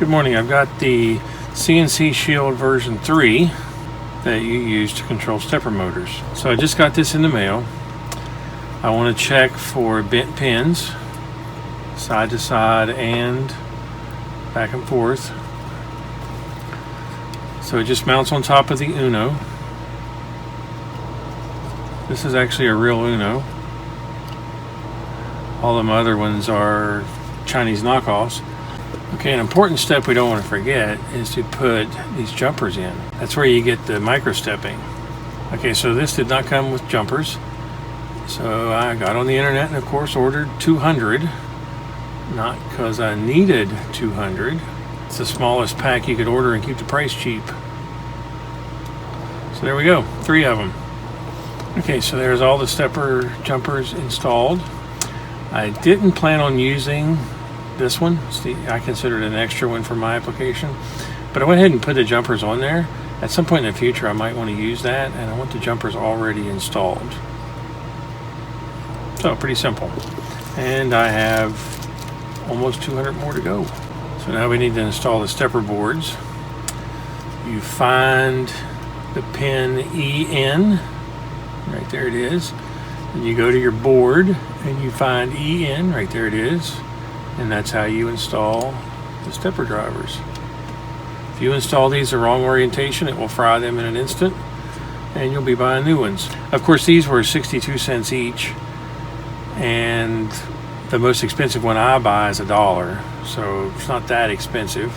Good morning. I've got the CNC Shield version 3 that you use to control stepper motors. So I just got this in the mail. I want to check for bent pins, side to side and back and forth. So it just mounts on top of the Uno. This is actually a real Uno. All them other ones are Chinese knockoffs. Okay, an important step we don't want to forget is to put these jumpers in. That's where you get the micro stepping. Okay, so this did not come with jumpers. So I got on the internet and of course ordered 200. Not because I needed 200. It's the smallest pack you could order and keep the price cheap. So there we go, 3 of them. Okay, so there's all the stepper jumpers installed. I didn't plan on using this one. I considered it an extra one for my application, but I went ahead and put the jumpers on there. At some point in the future I might want to use that, and I want the jumpers already installed. So pretty simple, and I have almost 200 more to go. So now we need to install the stepper boards. You find the pin EN, right there it is, and you go to your board and you find EN, right there it is. And that's how you install the stepper drivers. If you install these the wrong orientation, it will fry them in an instant and you'll be buying new ones. Of course, these were 62 cents each, and the most expensive one I buy is $1, so it's not that expensive.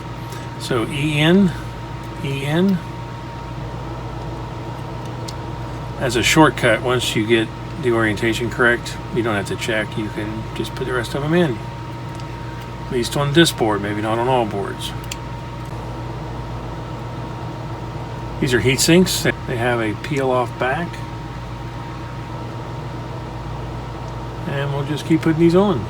So EN, as a shortcut, once you get the orientation correct, you don't have to check, you can just put the rest of them in. At least on this board, maybe not on all boards. These are heat sinks. They have a peel off back. And we'll just keep putting these on.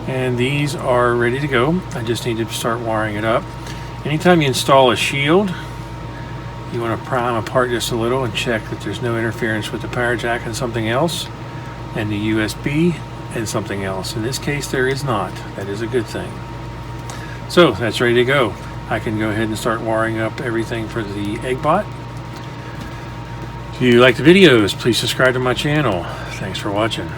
And these are ready to go. I just need to start wiring it up. Anytime you install a shield, you want to prime apart just a little and check that there's no interference with the power jack and something else, and the USB and something else. In this case, there is not. That is a good thing. So that's ready to go. I can go ahead and start wiring up everything for the EggBot. If you like the videos, please subscribe to my channel. Thanks for watching.